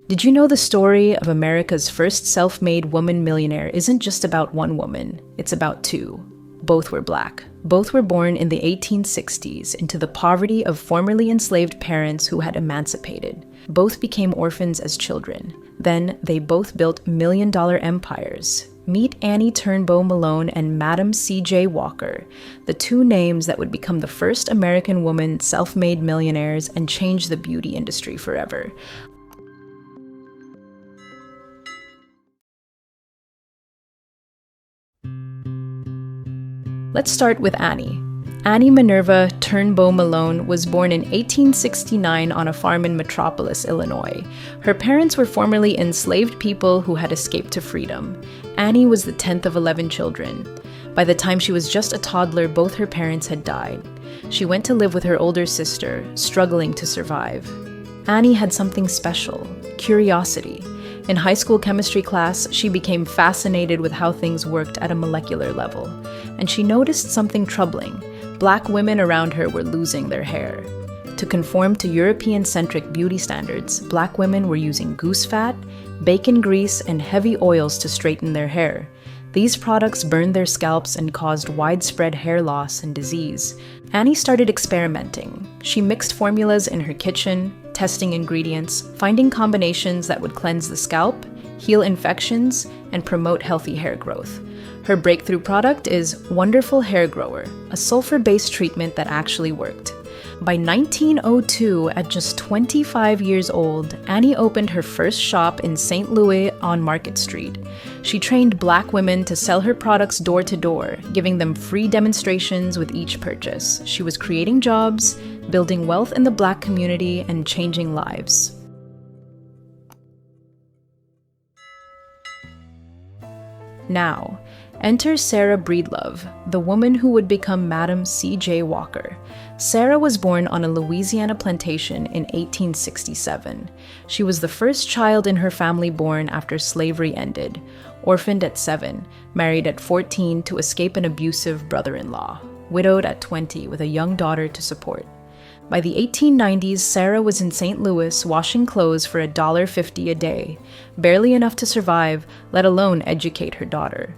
Did you know the story of America's first self-made woman millionaire isn't just about one woman, it's about two. Both were Black. Both were born in the 1860s into the poverty of formerly enslaved parents who had emancipated. Both became orphans as children. Then they both built million-dollar empires. Meet Annie Turnbo Malone and Madam C.J. Walker, the two names that would become the first American woman self-made millionaires and change the beauty industry forever. Let's start with Annie. Annie Minerva Turnbo Malone was born in 1869 on a farm in Metropolis, Illinois. Her parents were formerly enslaved people who had escaped to freedom. Annie was the 10th of 11 children. By the time she was just a toddler, both her parents had died. She went to live with her older sister, struggling to survive. Annie had something special: curiosity. In high school chemistry class, she became fascinated with how things worked at a molecular level. And she noticed something troubling. Black women around her were losing their hair. To conform to European-centric beauty standards, Black women were using goose fat, bacon grease, and heavy oils to straighten their hair. These products burned their scalps and caused widespread hair loss and disease. Annie started experimenting. She mixed formulas in her kitchen, testing ingredients, finding combinations that would cleanse the scalp, heal infections, and promote healthy hair growth. Her breakthrough product is Wonderful Hair Grower, a sulfur-based treatment that actually worked. By 1902, at just 25 years old, Annie opened her first shop in St. Louis on Market Street. She trained Black women to sell her products door to door, giving them free demonstrations with each purchase. She was creating jobs, building wealth in the Black community, and changing lives. Now, enter Sarah Breedlove, the woman who would become Madam C.J. Walker. Sarah was born on a Louisiana plantation in 1867. She was the first child in her family born after slavery ended, orphaned at 7, married at 14 to escape an abusive brother-in-law, widowed at 20 with a young daughter to support. By the 1890s, Sarah was in St. Louis washing clothes for $1.50 a day, barely enough to survive, let alone educate her daughter.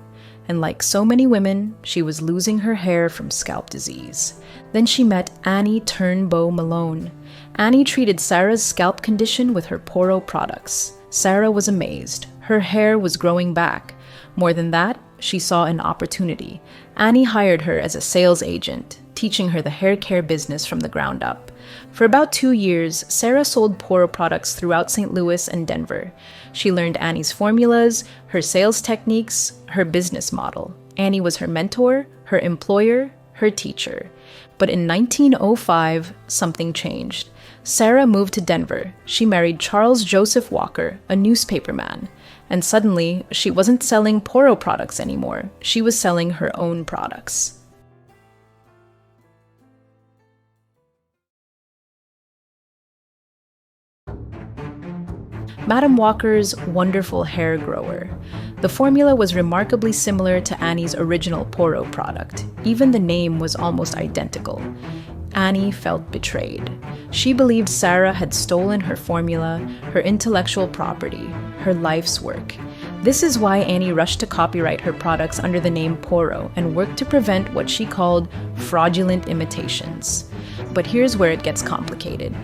And like so many women, she was losing her hair from scalp disease. Then she met Annie Turnbo Malone. Annie treated Sarah's scalp condition with her Poro products. Sarah was amazed. Her hair was growing back. More than that, she saw an opportunity. Annie hired her as a sales agent, teaching her the hair care business from the ground up. For about 2 years, Sarah sold Poro products throughout St. Louis and Denver. She learned Annie's formulas, her sales techniques, her business model. Annie was her mentor, her employer, her teacher. But in 1905, something changed. Sarah moved to Denver. She married Charles Joseph Walker, a newspaperman. And suddenly, she wasn't selling Poro products anymore. She was selling her own products. Madam Walker's Wonderful Hair Grower. The formula was remarkably similar to Annie's original Poro product. Even the name was almost identical. Annie felt betrayed. She believed Sarah had stolen her formula, her intellectual property, her life's work. This is why Annie rushed to copyright her products under the name Poro and worked to prevent what she called fraudulent imitations. But here's where it gets complicated.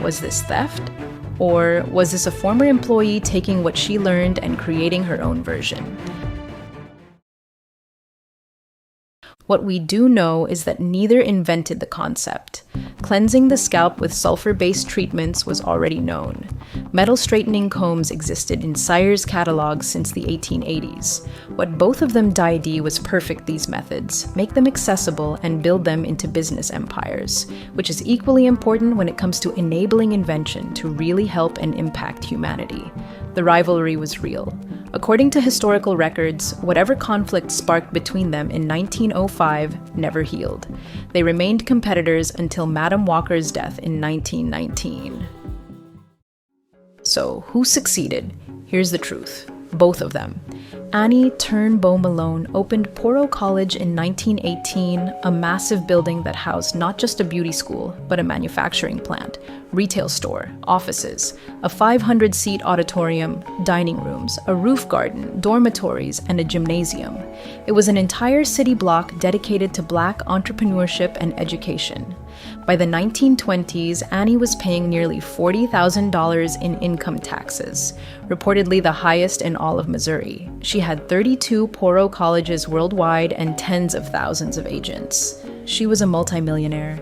Was this theft? Or was this a former employee taking what she learned and creating her own version? What we do know is that neither invented the concept. Cleansing the scalp with sulfur-based treatments was already known. Metal straightening combs existed in Sayre's catalogs since the 1880s. What both of them was perfect these methods, make them accessible, and build them into business empires, which is equally important when it comes to enabling invention to really help and impact humanity. The rivalry was real. According to historical records, whatever conflict sparked between them in 1905 never healed. They remained competitors until Madam Walker's death in 1919. So, who succeeded? Here's the truth. Both of them. Annie Turnbo Malone opened Poro College in 1918, a massive building that housed not just a beauty school, but a manufacturing plant, retail store, offices, a 500-seat auditorium, dining rooms, a roof garden, dormitories, and a gymnasium. It was an entire city block dedicated to Black entrepreneurship and education. By the 1920s, Annie was paying nearly $40,000 in income taxes, reportedly the highest in all of Missouri. She had 32 Poro colleges worldwide and tens of thousands of agents. She was a multimillionaire.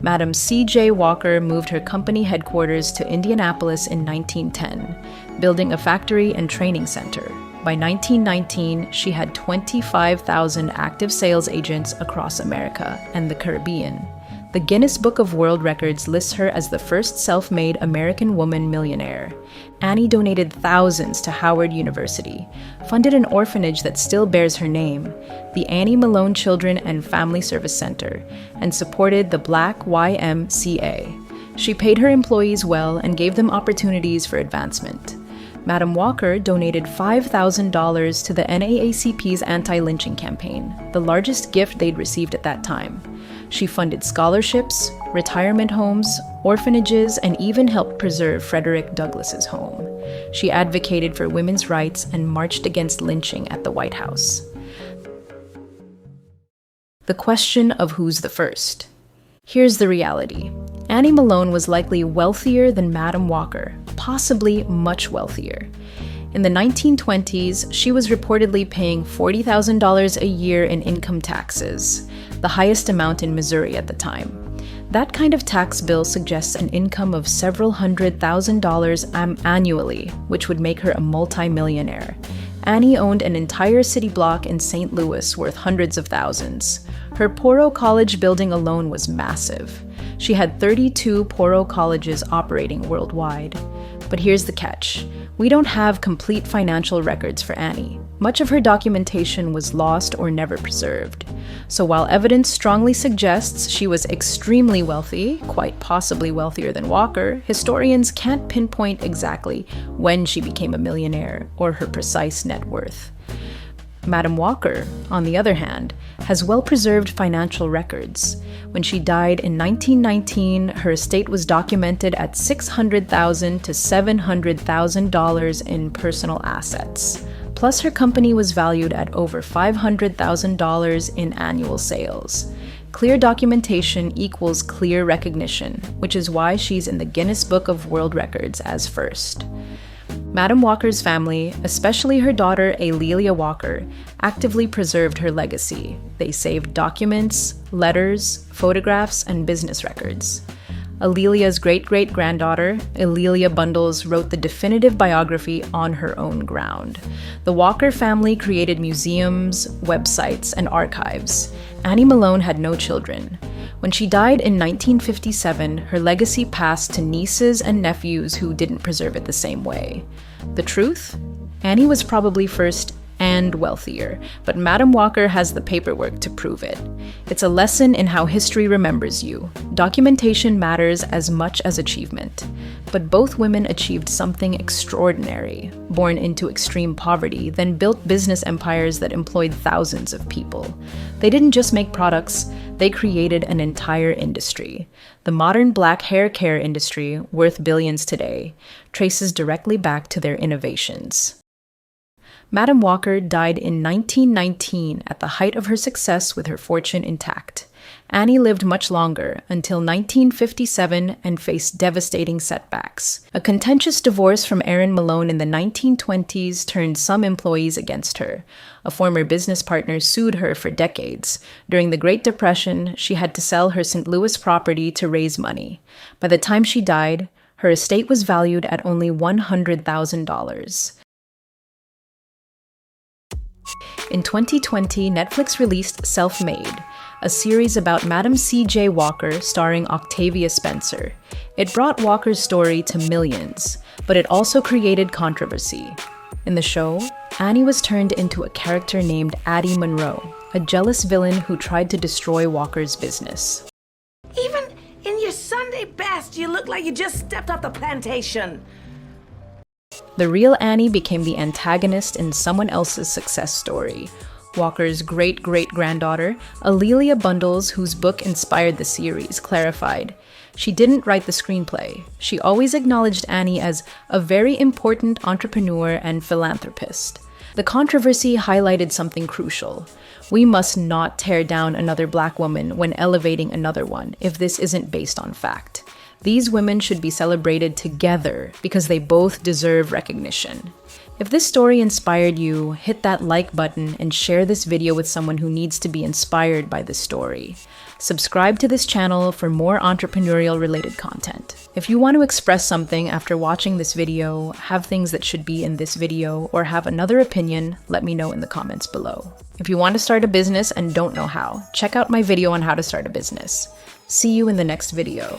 Madam C.J. Walker moved her company headquarters to Indianapolis in 1910, building a factory and training center. By 1919, she had 25,000 active sales agents across America and the Caribbean. The Guinness Book of World Records lists her as the first self-made American woman millionaire. Annie donated thousands to Howard University, funded an orphanage that still bears her name, the Annie Malone Children and Family Service Center, and supported the Black YMCA. She paid her employees well and gave them opportunities for advancement. Madam Walker donated $5,000 to the NAACP's anti-lynching campaign, the largest gift they'd received at that time. She funded scholarships, retirement homes, orphanages, and even helped preserve Frederick Douglass's home. She advocated for women's rights and marched against lynching at the White House. The question of who's the first. Here's the reality. Annie Malone was likely wealthier than Madam Walker, possibly much wealthier. In the 1920s, she was reportedly paying $40,000 a year in income taxes, the highest amount in Missouri at the time. That kind of tax bill suggests an income of several $100,000 annually, which would make her a multimillionaire. Annie owned an entire city block in St. Louis worth hundreds of thousands. Her Poro College building alone was massive. She had 32 Poro colleges operating worldwide. But here's the catch. We don't have complete financial records for Annie. Much of her documentation was lost or never preserved. So while evidence strongly suggests she was extremely wealthy, quite possibly wealthier than Walker, historians can't pinpoint exactly when she became a millionaire or her precise net worth. Madam Walker, on the other hand, has well-preserved financial records. When she died in 1919, her estate was documented at $600,000 to $700,000 in personal assets. Plus, her company was valued at over $500,000 in annual sales. Clear documentation equals clear recognition, which is why she's in the Guinness Book of World Records as first. Madam Walker's family, especially her daughter A'Lelia Walker, actively preserved her legacy. They saved documents, letters, photographs, and business records. A'Lelia's great-great-granddaughter, A'Lelia Bundles, wrote the definitive biography on her own ground. The Walker family created museums, websites, and archives. Annie Malone had no children. When she died in 1957, her legacy passed to nieces and nephews who didn't preserve it the same way. The truth? Annie was probably first and wealthier, but Madam Walker has the paperwork to prove it. It's a lesson in how history remembers you. Documentation matters as much as achievement. But both women achieved something extraordinary, born into extreme poverty, then built business empires that employed thousands of people. They didn't just make products, they created an entire industry. The modern black hair care industry, worth billions today, traces directly back to their innovations. Madam Walker died in 1919 at the height of her success with her fortune intact. Annie lived much longer, until 1957, and faced devastating setbacks. A contentious divorce from Aaron Malone in the 1920s turned some employees against her. A former business partner sued her for decades. During the Great Depression, she had to sell her St. Louis property to raise money. By the time she died, her estate was valued at only $100,000. In 2020, Netflix released Self-Made, a series about Madam C.J. Walker starring Octavia Spencer. It brought Walker's story to millions, but it also created controversy. In the show, Annie was turned into a character named Addie Monroe, a jealous villain who tried to destroy Walker's business. Even in your Sunday best, you look like you just stepped off the plantation. The real Annie became the antagonist in someone else's success story. Walker's great-great-granddaughter, Alelia Bundles, whose book inspired the series, clarified, "She didn't write the screenplay. She always acknowledged Annie as a very important entrepreneur and philanthropist." The controversy highlighted something crucial. We must not tear down another Black woman when elevating another one if this isn't based on fact. These women should be celebrated together because they both deserve recognition. If this story inspired you, hit that like button and share this video with someone who needs to be inspired by this story. Subscribe to this channel for more entrepreneurial related content. If you want to express something after watching this video, have things that should be in this video, or have another opinion, let me know in the comments below. If you want to start a business and don't know how, check out my video on how to start a business. See you in the next video.